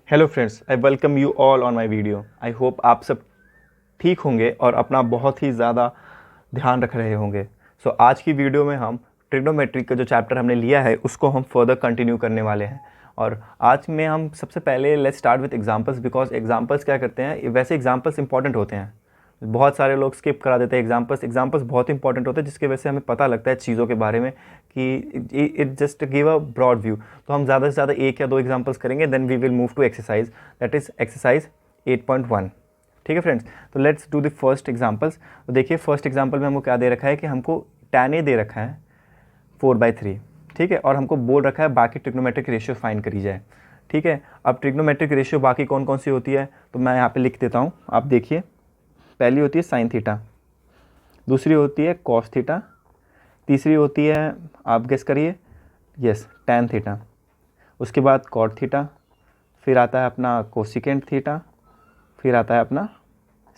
Hello friends, I welcome you all on my video. I hope आप सब ठीक होंगे और अपना बहुत ही ज़्यादा ध्यान रख रहे होंगे। सो आज की वीडियो में हम ट्रिग्नोमेट्री का जो चैप्टर हमने लिया है उसको हम फर्दर कंटिन्यू करने वाले हैं। और आज में हम सबसे पहले let's start with examples, because examples क्या करते हैं, वैसे एग्जांपल्स इंपॉर्टेंट होते हैं। बहुत सारे लोग स्किप करा देते हैं एग्जांपल्स। एग्जांपल्स बहुत इंपॉर्टेंट होते हैं जिसकी वजह से हमें पता लगता है चीज़ों के बारे में कि it just give a broad view. तो हम ज़्यादा से ज़्यादा एक या दो एग्जांपल्स करेंगे, then we will move to exercise, that is exercise 8.1। ठीक है फ्रेंड्स, तो let's do the first examples. तो देखिए फर्स्ट एग्जांपल में हमको क्या दे रखा है कि हमको tan A दे रखा है 4/3। ठीक है, और हमको बोल रखा है बाकी ट्रिग्नोमेट्रिक रेशियो फाइंड करी जाए। ठीक है, अब ट्रिग्नोमेट्रिक रेशियो बाकी कौन कौन सी होती है तो मैं यहाँ पे लिख देता हूँ, आप देखिए। पहली होती है साइन थीटा, दूसरी होती है कॉस थीटा, तीसरी होती है, आप गेस करिए, यस, टैन थीटा। उसके बाद कॉट थीटा, फिर आता है अपना कोसिकेंट थीटा, फिर आता है अपना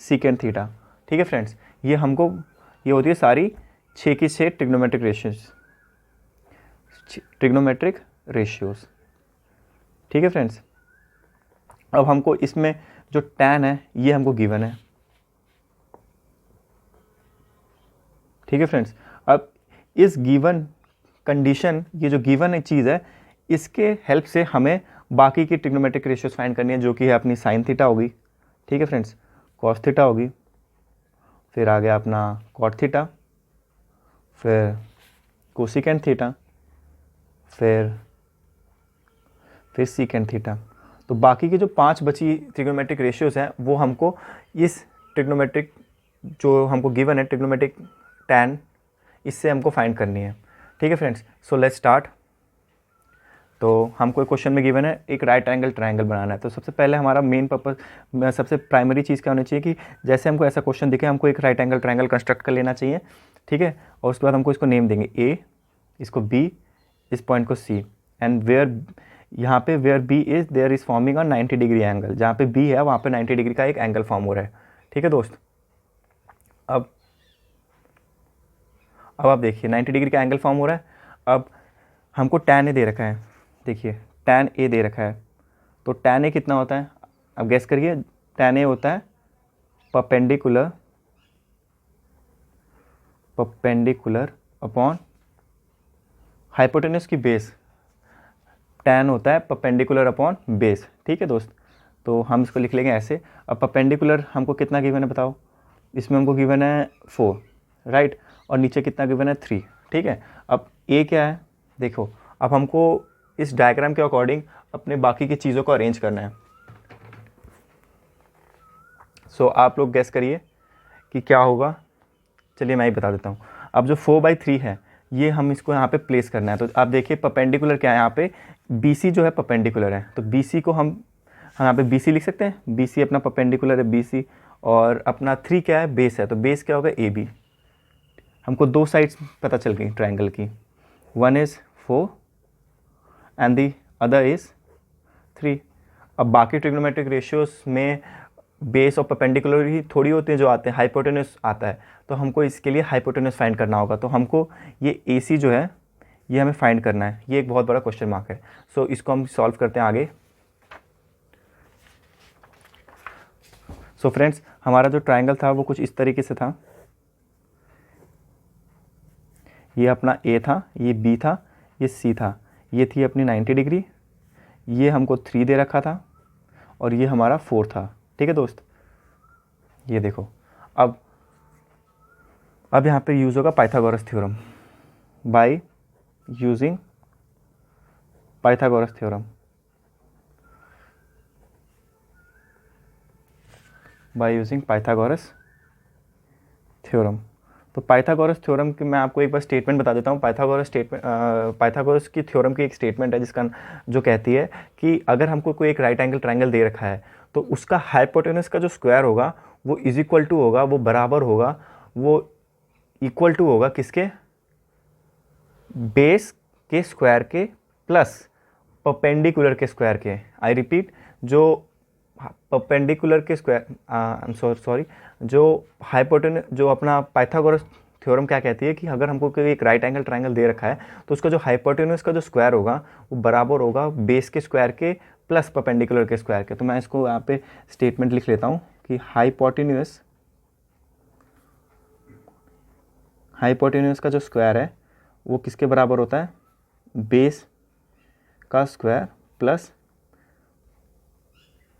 सीकेंट थीटा। ठीक है फ्रेंड्स, ये होती है सारी 6 की 6 ट्रिग्नोमेट्रिक रेशियोज। ठीक है फ्रेंड्स, अब हमको इसमें जो टैन है ये हमको गिवन है। ठीक है फ्रेंड्स, अब इस गिवन कंडीशन, ये जो गिवन चीज़ है, इसके हेल्प से हमें बाकी की ट्रिग्नोमेट्रिक रेशियोज फाइंड करनी है, जो कि है अपनी साइन थीटा होगी। ठीक है फ्रेंड्स, कॉस थीटा होगी, फिर आ गया अपना कॉट थीटा, फिर कोसिकेंट थीटा, फिर सीकेंट थीटा। तो बाकी की जो 5 बची ट्रिग्नोमेट्रिक रेशियोज हैं वो हमको इस ट्रिग्नोमेट्रिक जो हमको गिवन है ट्रिग्नोमेट्रिक टैन, इससे हमको फाइंड करनी है। ठीक है फ्रेंड्स, सो लेट्स स्टार्ट। तो हमको एक क्वेश्चन में गिवन है एक राइट एंगल ट्रायंगल बनाना है। तो सबसे पहले हमारा मेन पर्पस, सबसे प्राइमरी चीज़ क्या होनी चाहिए कि जैसे हमको ऐसा क्वेश्चन दिखे हमको एक राइट एंगल ट्रायंगल कंस्ट्रक्ट कर लेना चाहिए। ठीक है, और उसके बाद हमको इसको नेम देंगे ए, इसको बी, इस पॉइंट को सी, एंड वेयर, यहाँ पे where B is there is forming a 90 degree angle. जहाँ पे बी है वहाँ पे 90 डिग्री का एक एंगल फॉर्म हो रहा है। ठीक है दोस्त, अब आप देखिए 90 डिग्री का एंगल फॉर्म हो रहा है। अब हमको टैन ए दे रखा है, देखिए टैन ए दे रखा है। तो टैन ए कितना होता है, अब गैस करिए। टैन ए होता है परपेंडिकुलर अपॉन हाइपोटेनस की बेस। टैन होता है परपेंडिकुलर अपॉन बेस। ठीक है दोस्त, तो हम इसको लिख लेंगे ऐसे। अब परपेंडिकुलर हमको कितना गिवन है बताओ, इसमें हमको गिवन है 4, राइट, और नीचे कितना गिवन है 3। ठीक है, अब ए क्या है देखो, अब हमको इस डायग्राम के अकॉर्डिंग अपने बाकी की चीज़ों को अरेंज करना है। सो आप लोग गैस करिए कि क्या होगा। चलिए मैं ही बता देता हूँ। अब जो 4/3 है ये हम इसको यहाँ पे प्लेस करना है। तो आप देखिए परपेंडिकुलर क्या है, यहाँ पे BC जो है परपेंडिकुलर है, तो BC को हम यहाँ पे BC लिख सकते हैं। BC अपना परपेंडिकुलर है BC, और अपना 3 क्या है, बेस है, तो बेस क्या होगा AB। हमको दो साइड्स पता चल गई ट्रायंगल की, one is 4 and the other is 3। अब बाकी ट्रिग्नोमेट्रिक रेशियोज में बेस और परपेंडिकुलर ही थोड़ी होते हैं जो आते हैं, हाइपोटेनस आता है। तो हमको इसके लिए हाइपोटेनस फाइंड करना होगा। तो हमको ये AC जो है ये हमें फाइंड करना है। ये एक बहुत बड़ा क्वेश्चन मार्क है। सो इसको हम सॉल्व करते हैं आगे। सो फ्रेंड्स, हमारा जो ट्रायंगल था वो कुछ इस तरीके से था। ये अपना A था, ये B था, ये C था, ये थी अपनी 90 डिग्री, ये हमको 3 दे रखा था, और ये हमारा 4 था। ठीक है दोस्त, ये देखो। अब यहाँ पे यूज़ होगा Pythagoras theorem. By using Pythagoras theorem, by using Pythagoras theorem. तो पाइथागोरस थ्योरम की मैं आपको एक बार स्टेटमेंट बता देता हूँ। पाइथागोरस की थ्योरम की एक स्टेटमेंट है जिसका जो कहती है कि अगर हमको कोई एक राइट एंगल ट्रायंगल दे रखा है तो उसका हाइपोटेनस का जो स्क्वायर होगा वो इज इक्वल टू होगा, वो बराबर होगा, वो इक्वल टू होगा किसके, बेस के स्क्वायर के प्लस परपेंडिकुलर के स्क्वायर के। आई रिपीट, जो परपेंडिकुलर के स्क्वायर जो हाइपोटेनस, जो अपना पाइथागोरस थ्योरम क्या कहती है कि अगर हमको कोई एक राइट एंगल ट्रायंगल दे रखा है तो उसका जो हाइपोटेनस का जो स्क्वायर होगा वो बराबर होगा बेस के स्क्वायर के प्लस परपेंडिकुलर के स्क्वायर के। तो मैं इसको यहाँ पे स्टेटमेंट लिख लेता हूँ कि हाइपोटेन्यूस का जो स्क्वायर है वो किसके बराबर होता है, बेस का स्क्वायर प्लस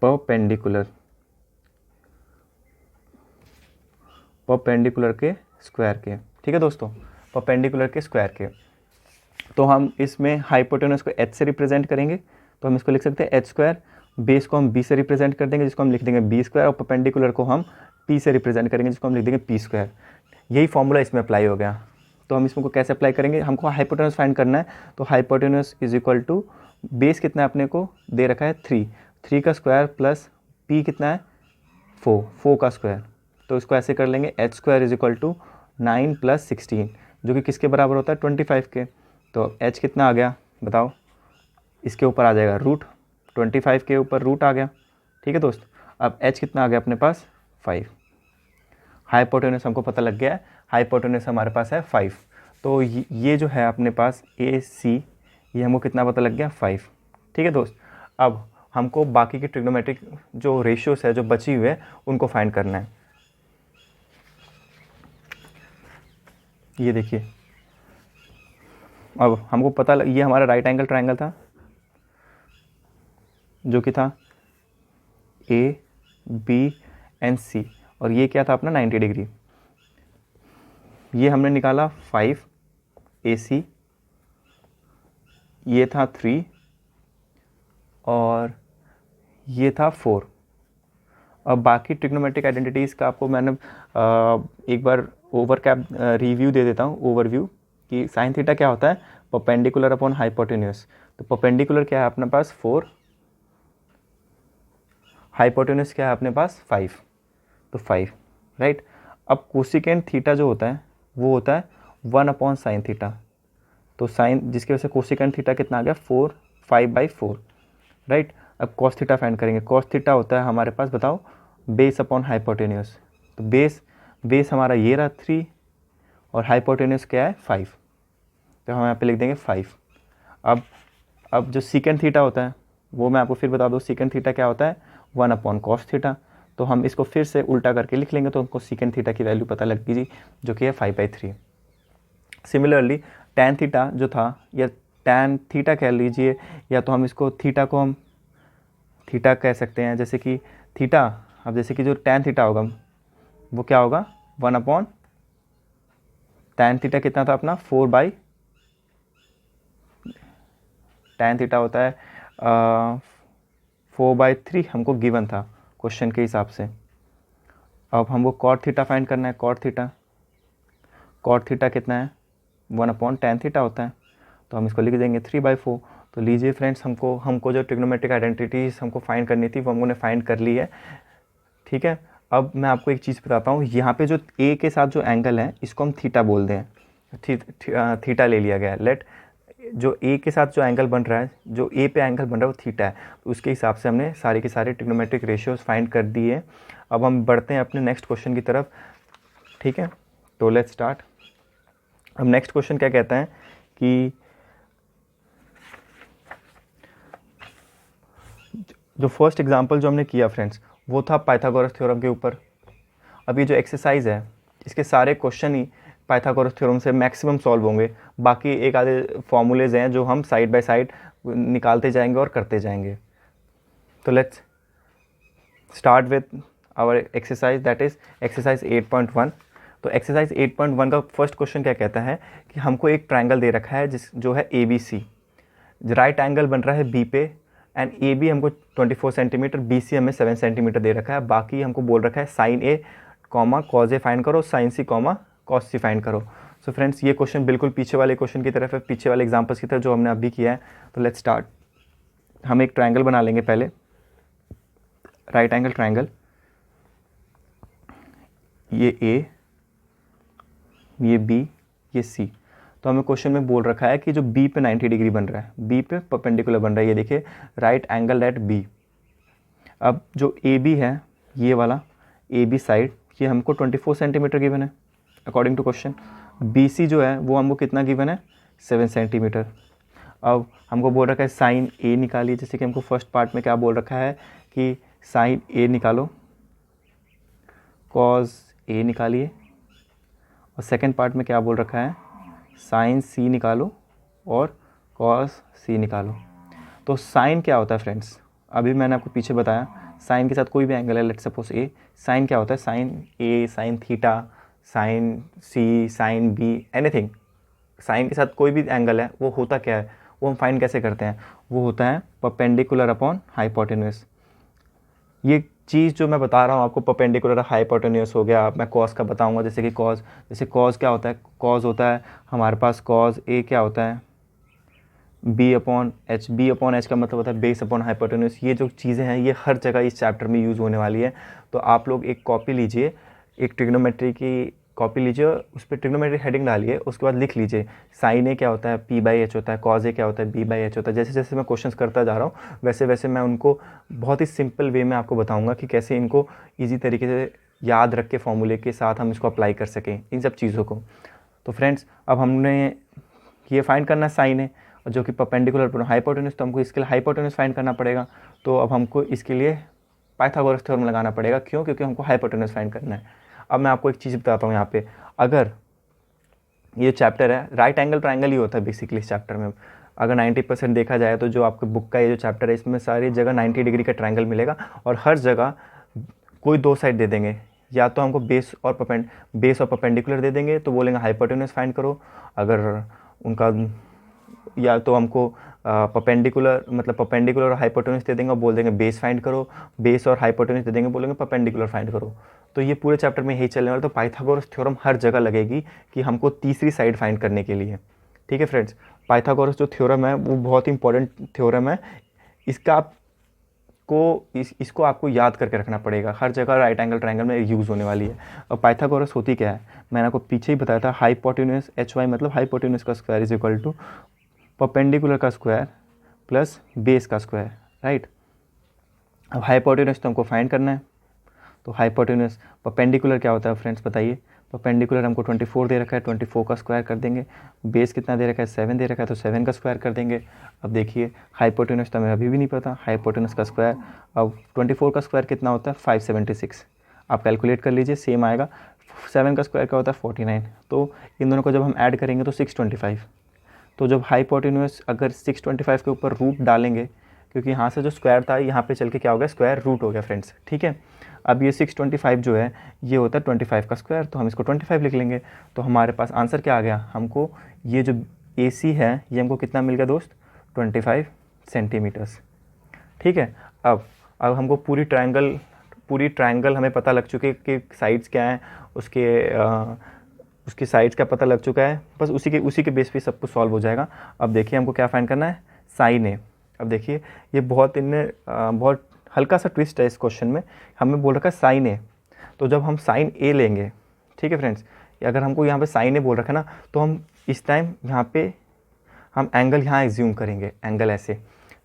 परपेंडिकुलर के स्क्वायर के। ठीक है दोस्तों, परपेंडिकुलर के स्क्वायर के। तो हम इसमें हाइपोटेन्यूस को h से रिप्रेजेंट करेंगे, तो हम इसको लिख सकते हैं h स्क्वायर, बेस को हम b से रिप्रेजेंट कर देंगे जिसको हम लिख देंगे b स्क्वायर, और परपेंडिकुलर को हम p से रिप्रेजेंट करेंगे जिसको हम लिख देंगे p स्क्वायर। यही फॉर्मूला इसमें अप्लाई हो गया। तो हम इसको कैसे अप्लाई करेंगे, हमको हाइपोटेन्यूस फाइंड करना है। तो hypotenuse is equal to base कितना है अपने को दे रखा है 3 का स्क्वायर प्लस p कितना है 4 का स्क्वायर। तो इसको ऐसे कर लेंगे h square is equal to 9 plus 16 जो कि किसके बराबर होता है 25 के। तो h कितना आ गया बताओ, इसके ऊपर आ जाएगा रूट, 25 के ऊपर रूट आ गया। ठीक है दोस्त, अब h कितना आ गया अपने पास 5। हाइपोटेन्यूस हमको पता लग गया है, हाइपोटेन्यूस हमारे पास है 5। तो ये जो है अपने पास AC ये हमको कितना पता लग गया 5। ठीक है दोस्त, अब हमको बाकी के ट्रिग्नोमेट्रिक जो रेशियोज है जो बची हुए हैं उनको फाइंड करना है। ये देखिए, अब हमको पता ये हमारा राइट एंगल ट्रायंगल था जो कि था ABC, और ये क्या था अपना 90 डिग्री। ये हमने निकाला 5AC, ये था 3 और ये था 4। अब बाकी ट्रिग्नोमेट्रिक आइडेंटिटीज़ का आपको मैंने एक बार रिव्यू दे देता हूँ, ओवरव्यू कि साइन थीटा क्या होता है, परपेंडिकुलर अपॉन हाइपोटेन्यूस। तो परपेंडिकुलर क्या है अपने पास 4, हाइपोटेन्यूस क्या है अपने पास 5, तो 5 राइट। अब कोसिकेंट थीटा जो होता है वो होता है 1 अपॉन साइन थीटा। तो साइन जिसकी वजह से कोसिकेंट थीटा कितना आ गया 5/4 राइट। अब कॉस थीटा फाइंड करेंगे, कॉस थीटा होता है हमारे पास बताओ बेस अपॉन हाइपोटेन्यूस। तो बेस हमारा ये रहा 3 और हाइपोटेन्यूस क्या है 5, तो हम यहाँ पे लिख देंगे 5। अब जो सीकेंट थीटा होता है वो मैं आपको फिर बता दूँ, सीकेंट थीटा क्या होता है 1 अपॉन कॉस थीटा। तो हम इसको फिर से उल्टा करके लिख लेंगे तो हमको सीकेंट थीटा की वैल्यू पता लग गई जो कि है 5/3। सिमिलरली टैन थीटा जो था, या टैन थीटा कह लीजिए, या तो हम इसको थीटा को हम थीटा कह सकते हैं, जैसे कि थीटा, अब जैसे कि जो टैन थीटा होगा वो क्या होगा 1 अपॉन टैन थीटा कितना था अपना टैन थीटा होता है 4/3 हमको गिवन था क्वेश्चन के हिसाब से। अब हमको कॉट थीटा फाइंड करना है, कॉट थीटा कितना है 1 अपॉन टैन थीटा होता है, तो हम इसको लिख देंगे 3/4। तो लीजिए फ्रेंड्स, हमको जो ट्रिग्नोमेट्रिक आइडेंटिटीज हमको फाइंड करनी थी वो हमने फाइंड कर ली है। ठीक है, अब मैं आपको एक चीज़ बताता हूँ, यहाँ पे जो ए के साथ जो एंगल है इसको हम थीटा बोल दें, थीटा ले लिया गया है। लेट जो ए के साथ जो एंगल बन रहा है, जो ए पे एंगल बन रहा है वो थीटा है, तो उसके हिसाब से हमने सारे के सारे ट्रिग्नोमेट्रिक रेशियोज फाइंड कर दिए। अब हम बढ़ते हैं अपने नेक्स्ट क्वेश्चन की तरफ। ठीक है, तो लेट्स स्टार्ट। अब नेक्स्ट क्वेश्चन क्या कहता है कि जो फर्स्ट एग्जांपल जो हमने किया फ्रेंड्स वो था पाइथागोरस थ्योरम के ऊपर। अब ये जो एक्सरसाइज है इसके सारे क्वेश्चन ही पाइथागोरस थ्योरम से मैक्सिमम सॉल्व होंगे। बाकी एक आधे फॉर्मूलेज हैं जो हम साइड बाय साइड निकालते जाएंगे और करते जाएंगे। तो let's start with our exercise, that is exercise 8.1। तो एक्सरसाइज 8.1 का फर्स्ट क्वेश्चन क्या कहता है कि हमको एक ट्रायंगल दे रखा है जो है ABC, राइट एंगल बन रहा है B पे, एंड AB हमको 24 सेंटीमीटर, BC हमें 7 सेंटीमीटर दे रखा है। बाकी हमको बोल रखा है sine A comma cos A find करो, sine C comma cos C find करो। सो फ्रेंड्स ये क्वेश्चन बिल्कुल पीछे वाले क्वेश्चन की तरफ है, पीछे वाले एग्जाम्पल्स की तरफ जो हमने अभी किया है। तो लेट्स स्टार्ट। हम एक ट्रायंगल बना लेंगे पहले, राइट एंगल ट्रायंगल, ये A, ये B, ये C। तो हमें क्वेश्चन में बोल रखा है कि जो B पे 90 डिग्री बन रहा है, B पे परपेंडिकुलर बन रहा है, ये देखिए राइट एंगल एट B। अब जो AB है ये वाला AB साइड, ये हमको 24 सेंटीमीटर गिवन है अकॉर्डिंग टू क्वेश्चन। BC जो है वो हमको कितना गिवन है 7 सेंटीमीटर। अब हमको बोल रखा है साइन ए निकालिए, जैसे कि हमको फर्स्ट पार्ट में क्या बोल रखा है कि साइन ए निकालो, कॉज ए निकालिए, और सेकंड पार्ट में क्या बोल रखा है साइन सी निकालो और कॉस सी निकालो। तो साइन क्या होता है फ्रेंड्स, अभी मैंने आपको पीछे बताया साइन के साथ कोई भी एंगल है, लेट्स सपोज ए, साइन क्या होता है साइन ए, साइन थीटा, साइन सी, साइन बी, एनीथिंग। साइन के साथ कोई भी एंगल है वो होता क्या है, वो हम फाइंड कैसे करते हैं, वो होता है परपेंडिकुलर अपॉन हाइपोटेन्यूस। ये चीज़ जो मैं बता रहा हूँ आपको, परपेंडिकुलर हाइपोटेन्यूस हो गया, मैं कॉस का बताऊंगा, जैसे कि कॉस, जैसे कॉस क्या होता है, कॉस होता है हमारे पास कॉस ए क्या होता है B upon H, B upon H का मतलब होता है बेस अपॉन हाइपोटेन्यूस। ये जो चीज़ें हैं ये हर जगह इस चैप्टर में यूज़ होने वाली है। तो आप लोग एक कॉपी लीजिए, एक ट्रिग्नोमेट्री की कॉपी लीजिए, उस पर ट्रिग्नोमेट्री हेडिंग डालिए, उसके बाद लिख लीजिए साइन ए क्या होता है पी बाई एच होता है, कॉज ए क्या होता है बी बाई एच होता है। जैसे जैसे मैं क्वेश्चंस करता जा रहा हूँ वैसे वैसे मैं उनको बहुत ही सिंपल वे में आपको बताऊँगा कि कैसे इनको ईजी तरीके से याद रख के फॉर्मूले के साथ हम इसको अप्लाई कर सकें इन सब चीज़ों को। तो फ्रेंड्स अब हमने ये फाइंड करना है साइन ए, और जो कि परपेंडिकुलर हाइपोटेन्यूस, तो हमको इसके लिए हाइपोटेन्यूस फाइंड करना पड़ेगा। तो अब हमको इसके लिए पाइथागोरस थ्योरम लगाना पड़ेगा, क्यों, क्योंकि हमको हाइपोटेन्यूस फाइंड करना है। अब मैं आपको एक चीज़ बताता हूँ यहाँ पे, अगर ये चैप्टर है राइट एंगल ट्रायंगल ही होता है बेसिकली इस चैप्टर में। अगर 90% देखा जाए तो जो आपके बुक का ये जो चैप्टर है इसमें सारी जगह 90 डिग्री का ट्रायंगल मिलेगा, और हर जगह कोई दो साइड दे देंगे, या तो हमको बेस और परपेंडिकुलर दे देंगे तो बोलेंगे हाइपोटेन्यूस फाइंड करो, अगर उनका या तो हमको परपेंडिकुलर मतलब परपेंडिकुलर और हाइपोटेन्यूस दे देंगे और बोल देंगे बेस फाइंड करो, बेस और हाइपोटेन्यूस दे देंगे बोलेंगे परपेंडिकुलर फाइंड करो। तो ये पूरे चैप्टर में यही चलने वाला। तो पाइथागोरस थ्योरम हर जगह लगेगी कि हमको तीसरी साइड फाइंड करने के लिए। ठीक है फ्रेंड्स, पाइथागोरस जो थ्योरम है वो बहुत ही इंपॉर्टेंट थ्योरम है, इसका इसको आपको याद करके रखना पड़ेगा, हर जगह राइट एंगल ट्रायंगल में यूज़ होने वाली है। और पाइथागोरस होती क्या है, मैंने आपको पीछे ही बताया था, हाइपोटेन्यूस एच वाई मतलब हाइपोटेन्यूस का square is equal to perpendicular का स्क्वायर प्लस बेस का स्क्वायर, राइट। अब हाइपोटेन्यूस तो हमको फाइंड करना है, तो हाइपोटेन्यूस परपेंडिकुलर क्या होता है फ्रेंड्स बताइए, परपेंडिकुलर हमको 24 दे रखा है, 24 का स्क्वायर कर देंगे, बेस कितना दे रखा है 7 दे रखा है तो 7 का स्क्वायर कर देंगे। अब देखिए हाइपोटेन्यूस तो हमें अभी भी नहीं पता, हाइपोटेन्यूस का स्क्वायर, अब 24 का स्क्वायर कितना होता है 576, आप कैलकुलेट कर लीजिए सेम आएगा। 7 का स्क्वायर क्या होता है 49, तो इन दोनों को जब हम ऐड करेंगे तो 625। तो जब हाइपोटेन्यूस अगर 625 के ऊपर रूट डालेंगे, क्योंकि यहाँ से जो स्क्वायर था यहाँ पे चल के क्या हो गया स्क्वायर रूट हो गया फ्रेंड्स, ठीक है। अब ये 625 जो है ये होता है 25 का स्क्वायर, तो हम इसको 25 लिख लेंगे। तो हमारे पास आंसर क्या आ गया, हमको ये जो AC है ये हमको कितना मिल गया दोस्त 25 सेंटीमीटर्स, ठीक है। अब हमको पूरी ट्रायंगल हमें पता लग चुके कि साइड्स क्या हैं, उसके साइड्स का पता लग चुका है, बस उसी के बेस पे सब कुछ सॉल्व हो जाएगा। अब देखिए हमको क्या फाइंड करना है साइन ए। अब देखिए ये बहुत हल्का सा ट्विस्ट है इस क्वेश्चन में, हमें बोल रखा है साइन ए, तो जब हम साइन ए लेंगे, ठीक है फ्रेंड्स, अगर हमको यहाँ पे साइन ए बोल रखा है ना, तो हम इस टाइम यहाँ पे हम एंगल यहाँ एज्यूम करेंगे, एंगल ऐसे,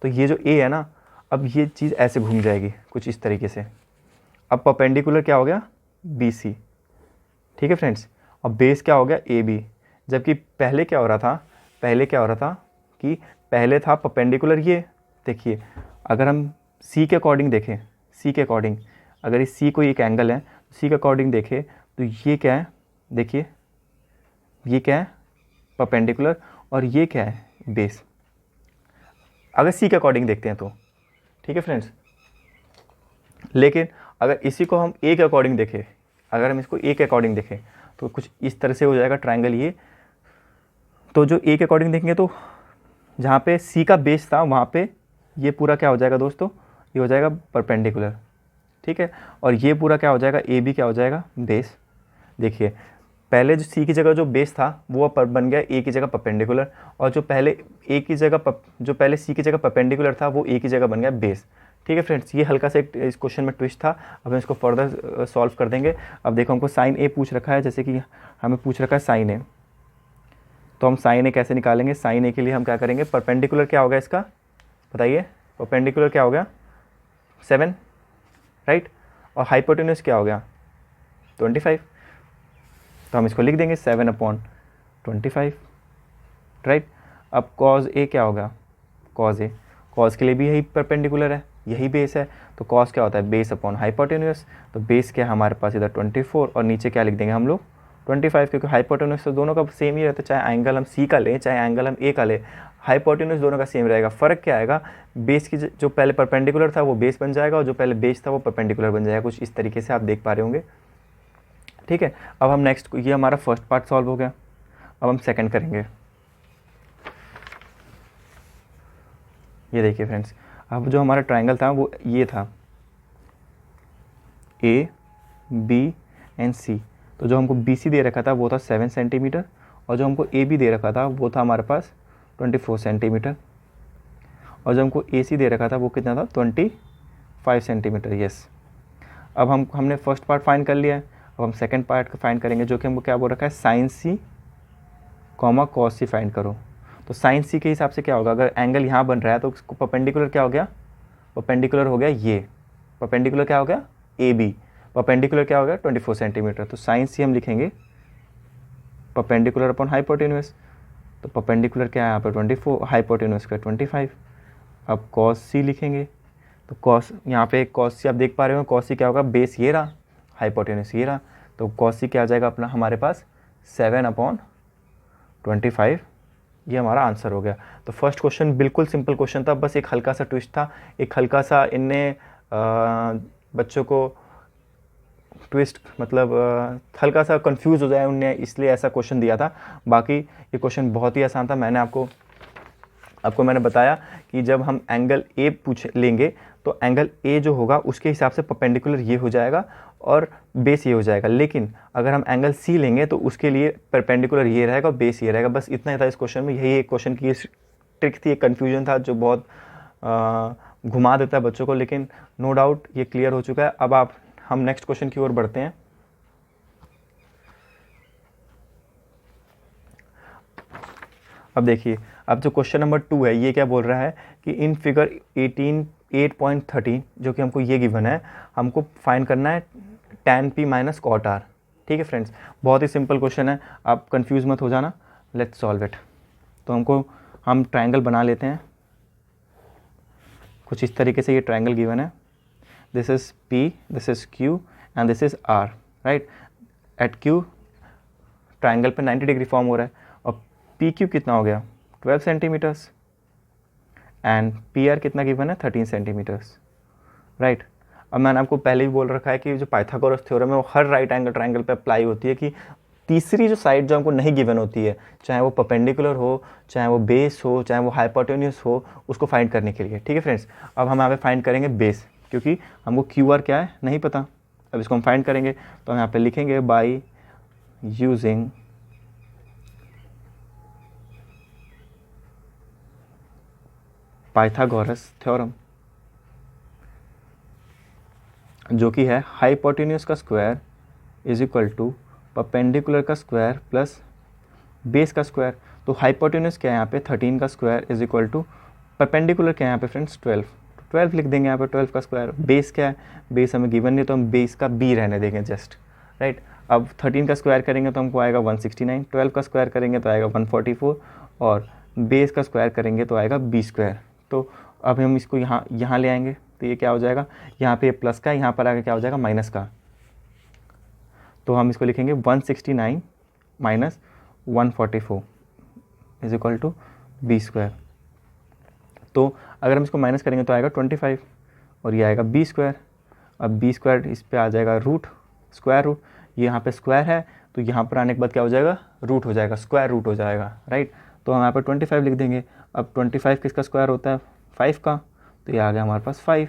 तो ये जो ए है ना, अब ये चीज़ ऐसे घूम जाएगी कुछ इस तरीके से। अब परपेंडिकुलर क्या हो गया BC, ठीक है फ्रेंड्स, और बेस क्या हो गया AB, जबकि पहले क्या हो रहा था कि पहले था परपेंडिकुलर ये, देखिए अगर हम C के अकॉर्डिंग देखें, अगर इस C को एक एंगल है, C के अकॉर्डिंग देखें तो ये क्या है, देखिए ये क्या है परपेंडिकुलर और ये क्या है बेस, अगर C के अकॉर्डिंग देखते हैं तो, ठीक है फ्रेंड्स। लेकिन अगर इसी को हम A के अकॉर्डिंग देखें, अगर हम इसको A के अकॉर्डिंग देखें तो कुछ इस तरह से हो जाएगा ट्रायंगल ये। तो जो A के अकॉर्डिंग देखेंगे तो जहाँ पे C का बेस था वहाँ पे ये पूरा क्या हो जाएगा दोस्तों, ये हो जाएगा परपेंडिकुलर, ठीक है। और ये पूरा क्या हो जाएगा AB क्या हो जाएगा बेस। देखिए पहले जो C की जगह जो बेस था वो बन गया A की जगह परपेंडिकुलर, और जो पहले C की जगह परपेंडिकुलर था वो A की जगह बन गया बेस, ठीक है फ्रेंड्स। ये हल्का सा इस क्वेश्चन में ट्विस्ट था, अब हम इसको फर्दर सॉल्व कर देंगे। अब देखो हमको साइन ए पूछ रखा है, जैसे कि हमें पूछ रखा है साइन ए, तो हम साइन ए कैसे निकालेंगे, साइन ए के लिए हम क्या करेंगे, परपेंडिकुलर क्या होगा इसका बताइए, परपेंडिकुलर क्या हो गया 7, राइट, और हाइपोटेन्यूस क्या हो गया 25, तो हम इसको लिख देंगे 7/25, राइट। अब कॉज ए क्या होगा, कॉज ए, कॉज के लिए भी यही परपेंडिकुलर है, यही बेस है, तो कॉस क्या होता है, बेस अपॉन हाइपोटेन्यूस। तो बेस क्या है हमारे पास इधर 24 और नीचे क्या लिख देंगे हम लोग 25, क्योंकि हाइपोटेन्यूस तो दोनों का सेम ही रहता है, चाहे एंगल हम सी का लें चाहे एंगल हम ए का लें, हाइपोटेन्यूस दोनों का सेम रहेगा। फ़र्क क्या आएगा, बेस की जो पहले परपेंडिकुलर था वो बेस बन जाएगा और जो पहले बेस था वो परपेंडिकुलर बन जाएगा, कुछ इस तरीके से आप देख पा रहे होंगे। ठीक है, अब हम नेक्स्ट, ये हमारा फर्स्ट पार्ट सॉल्व हो गया, अब हम सेकंड करेंगे। ये देखिए फ्रेंड्स, अब जो हमारा ट्रायंगल था वो ये था ए बी एंड सी, तो जो हमको बी सी दे रखा था वो था 7 सेंटीमीटर और जो हमको ए बी दे रखा था वो था हमारे पास 24 सेंटीमीटर और जो हमको ए सी दे रखा था वो कितना था 25 सेंटीमीटर। यस, अब हमने फर्स्ट पार्ट फाइंड कर लिया है, अब हम सेकंड पार्ट फाइंड करेंगे, जो कि हमको क्या बोल रखा है, साइन सी कॉमा कॉस सी फाइंड करो। तो साइन सी के हिसाब से क्या होगा, अगर एंगल यहाँ बन रहा है तो उसको परपेंडिकुलर क्या हो गया, परपेंडिकुलर हो गया ये, परपेंडिकुलर क्या हो गया ए बी, परपेंडिकुलर क्या हो गया 24 सेंटीमीटर। तो साइन सी हम लिखेंगे परपेंडिकुलर अपॉन हाइपोटेन्यूस, तो परपेंडिकुलर क्या है यहाँ पर 24, हाइपोटेन्यूस का 25। अब कॉस सी लिखेंगे, तो कॉस यहाँ पे कॉस सी आप देख पा रहे हो, कॉस सी क्या होगा, बेस ये रहा, हाइपोटेन्यूस ये रहा, तो कॉस सी क्या आ जाएगा अपना हमारे पास 7/25, ये हमारा आंसर हो गया। तो फर्स्ट क्वेश्चन बिल्कुल सिंपल क्वेश्चन था, बस एक हल्का सा ट्विस्ट था, एक हल्का सा इनने बच्चों को ट्विस्ट मतलब हल्का सा कंफ्यूज हो जाए उनने, इसलिए ऐसा क्वेश्चन दिया था। बाकी ये क्वेश्चन बहुत ही आसान था, मैंने आपको मैंने बताया कि जब हम एंगल ए पूछ लेंगे तो एंगल ए जो होगा उसके हिसाब से परपेंडिकुलर ये हो जाएगा और बेस ये हो जाएगा, लेकिन अगर हम एंगल सी लेंगे तो उसके लिए परपेंडिकुलर ये रहेगा और बेस ये रहेगा। बस इतना ही था इस क्वेश्चन में, यही एक क्वेश्चन की ट्रिक थी, एक कन्फ्यूजन था जो बहुत घुमा देता है बच्चों को, लेकिन नो डाउट ये क्लियर हो चुका है। अब हम नेक्स्ट क्वेश्चन की ओर बढ़ते हैं। अब देखिए, अब जो क्वेश्चन नंबर 2 है ये क्या बोल रहा है कि इन फिगर 8.13 जो कि हमको ये गिवन है, हमको फाइंड करना है tan p minus cot r। ठीक है फ्रेंड्स, बहुत ही सिंपल क्वेश्चन है, आप कंफ्यूज मत हो जाना, लेट्स सॉल्व इट। तो हम ट्रायंगल बना लेते हैं कुछ इस तरीके से। ये ट्रायंगल गिवन है, this is p, this is q and this is r, right. At q triangle पे 90 डिग्री फॉर्म हो रहा है और पी क्यू कितना हो गया 12 सेंटीमीटर्स एंड पी आर कितना गिवन है 13 सेंटीमीटर्स, राइट। अब मैंने आपको पहले ही बोल रखा है कि जो पाइथागोरस थ्योरम है वो हर राइट एंगल ट्रायंगल पे अप्लाई होती है, कि तीसरी जो साइड जो हमको नहीं गिवन होती है, चाहे वो परपेंडिकुलर हो, चाहे वो बेस हो, चाहे वो हाइपोटेन्यूस हो, उसको फाइंड करने के लिए। ठीक है फ्रेंड्स, अब हम यहाँ पे फाइंड करेंगे बेस, क्योंकि हमको क्यू आर क्या है नहीं पता। अब इसको हम फाइंड करेंगे तो हम यहाँ पे लिखेंगे बाई यूजिंग पाइथागोरस थ्योरम, जो कि है हाइपोटेन्यूस का square is equal to perpendicular का स्क्वायर प्लस बेस का स्क्वायर। तो हाइपोटेन्यूस क्या है यहाँ पे 13 का square is equal to perpendicular क्या है यहाँ पे फ्रेंड्स 12, तो 12 लिख देंगे यहाँ पे 12 का स्क्वायर। बेस क्या है, बेस हमें गिवन नहीं तो हम बेस का बी रहने देंगे जस्ट, राइट। अब 13 का स्क्वायर करेंगे तो हमको आएगा 169, 12 का स्क्वायर करेंगे तो आएगा 144 और बेस का स्क्वायर करेंगे तो आएगा बी स्क्वायर। तो अब हम इसको यहाँ ले आएंगे तो ये क्या हो जाएगा, यहाँ पे प्लस का, यहाँ पर आगे क्या हो जाएगा माइनस का। तो हम इसको लिखेंगे 169 minus 144 is equal to B square. तो अगर हम इसको माइनस करेंगे तो आएगा 25 और ये आएगा बी स्क्वायर। अब बी स्क्वायर इस पे आ जाएगा रूट, स्क्वायर रूट, ये यहाँ पे स्क्वायर है तो यहाँ पर आने के बाद क्या हो जाएगा रूट हो जाएगा, स्क्वायर रूट हो जाएगा, राइट। तो हम यहाँ पर 25 लिख देंगे। अब 25 किसका स्क्वायर होता है 5 का, तो ये आ गया हमारे पास 5,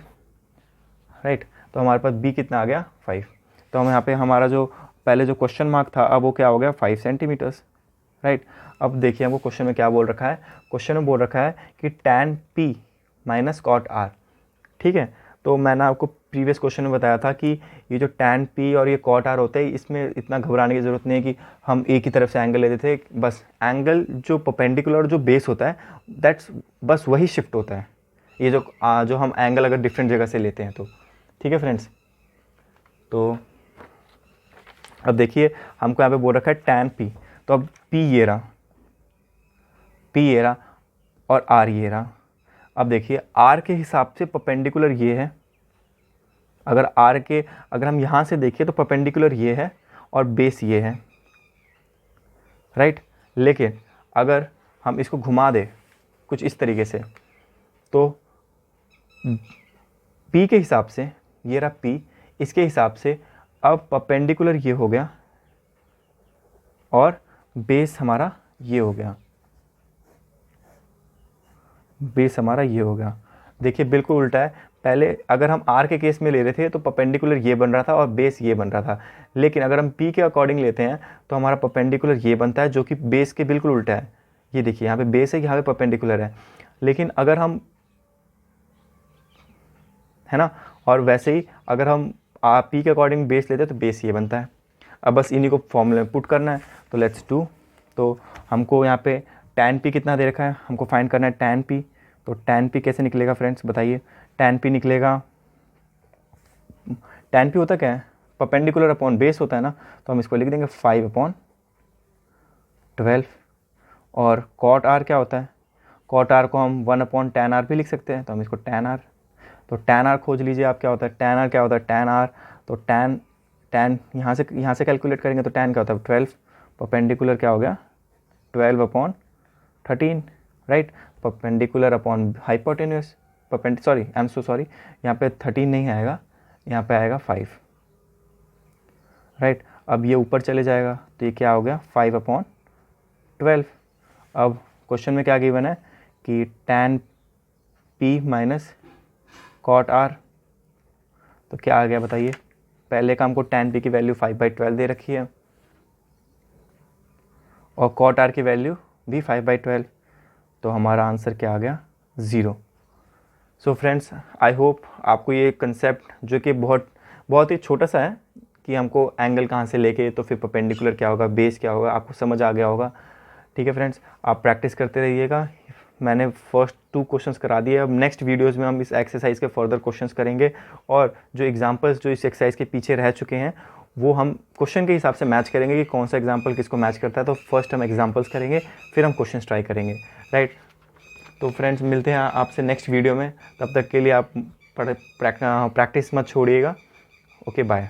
राइट। तो हमारे पास b कितना आ गया 5। तो हम यहाँ पे हमारा जो पहले जो क्वेश्चन मार्क था अब वो क्या हो गया 5 सेंटीमीटर्स, राइट। अब देखिए हमको क्वेश्चन में क्या बोल रखा है, क्वेश्चन में बोल रखा है कि tan p minus cot r, ठीक है। तो मैंने आपको प्रीवियस क्वेश्चन में बताया था कि ये जो tan p और ये कॉट r होता है इसमें इतना घबराने की ज़रूरत नहीं है कि हम एक ही तरफ से एंगल लेते थे, बस एंगल जो परपेंडिकुलर और जो बेस होता है दैट्स बस वही शिफ्ट होता है, ये जो हम एंगल अगर डिफरेंट जगह से लेते हैं तो, ठीक है फ्रेंड्स। तो अब देखिए हमको यहाँ पे बोल रखा है tan p, तो अब p ये रहा और आर ये रहा। अब देखिए आर के हिसाब से परपेंडिकुलर ये है, अगर हम यहाँ से देखिए तो परपेंडिकुलर ये है और बेस ये है, राइट। लेकिन अगर हम इसको घुमा दें कुछ इस तरीके से तो P के हिसाब से, ये रहा P, इसके हिसाब से अब परपेंडिकुलर ये हो गया और बेस हमारा ये हो गया, बेस हमारा ये हो गया। देखिए बिल्कुल उल्टा है। पहले अगर हम R के केस में ले रहे थे तो परपेंडिकुलर ये बन रहा था और बेस ये बन रहा था, लेकिन अगर हम P के अकॉर्डिंग लेते हैं तो हमारा परपेंडिकुलर ये बनता है, जो कि बेस के बिल्कुल उल्टा है। ये देखिए यहाँ पे बेस है, यहाँ पे परपेंडिकुलर है। लेकिन अगर हम, है ना, और वैसे ही अगर हम P के अकॉर्डिंग बेस लेते हैं तो बेस ये बनता है। अब बस इन्हीं को फॉर्मूले में पुट करना है, तो लेट्स डू। तो हमको यहाँ पे tan P कितना दे रखा है, हमको फाइंड करना है tan P। तो tan P कैसे निकलेगा फ्रेंड्स, बताइए। tan P निकलेगा, tan P होता क्या है, परपेंडिकुलर अपॉन बेस होता है ना, तो हम इसको लिख देंगे 5/12। और cot R क्या होता है, cot R को हम 1/tan R भी लिख सकते हैं, तो हम इसको tan R, तो tan R खोज लीजिए आप क्या होता है, tan R क्या होता है, tan R, तो tan यहाँ से कैलकुलेट करेंगे तो tan क्या होता है 12, परपेंडिकुलर क्या हो गया 12/13, right. Perpendicular upon hypotenuse, sorry I am so sorry, यहाँ पे 13 नहीं आएगा, यहाँ पे आएगा 5, राइट। अब ये ऊपर चले जाएगा तो ये क्या हो गया 5/12। अब क्वेश्चन में क्या गिवन है कि tan P minus cot R, तो क्या आ गया बताइए। पहले का हमको tan P की वैल्यू 5/12 दे रखी है और cot R की वैल्यू भी 5/12, तो हमारा आंसर क्या आ गया 0। सो फ्रेंड्स, आई होप आपको ये कंसेप्ट, जो कि बहुत ही छोटा सा है कि हमको एंगल कहाँ से लेके तो फिर परपेंडिकुलर क्या होगा, बेस क्या होगा, आपको समझ आ गया होगा। ठीक है फ्रेंड्स, आप प्रैक्टिस करते रहिएगा। मैंने फर्स्ट 2 क्वेश्चंस करा दिए, अब नेक्स्ट वीडियोस में हम इस एक्सरसाइज के फर्दर क्वेश्चंस करेंगे और जो एग्जांपल्स जो इस एक्सरसाइज के पीछे रह चुके हैं वो हम क्वेश्चन के हिसाब से मैच करेंगे कि कौन सा एग्जाम्पल किसको मैच करता है। तो फर्स्ट हम एग्जाम्पल्स करेंगे, फिर हम क्वेश्चन ट्राई करेंगे, राइट। तो फ्रेंड्स मिलते हैं आपसे नेक्स्ट वीडियो में, तब तक के लिए आप प्रैक्टिस मत छोड़िएगा। Okay bye.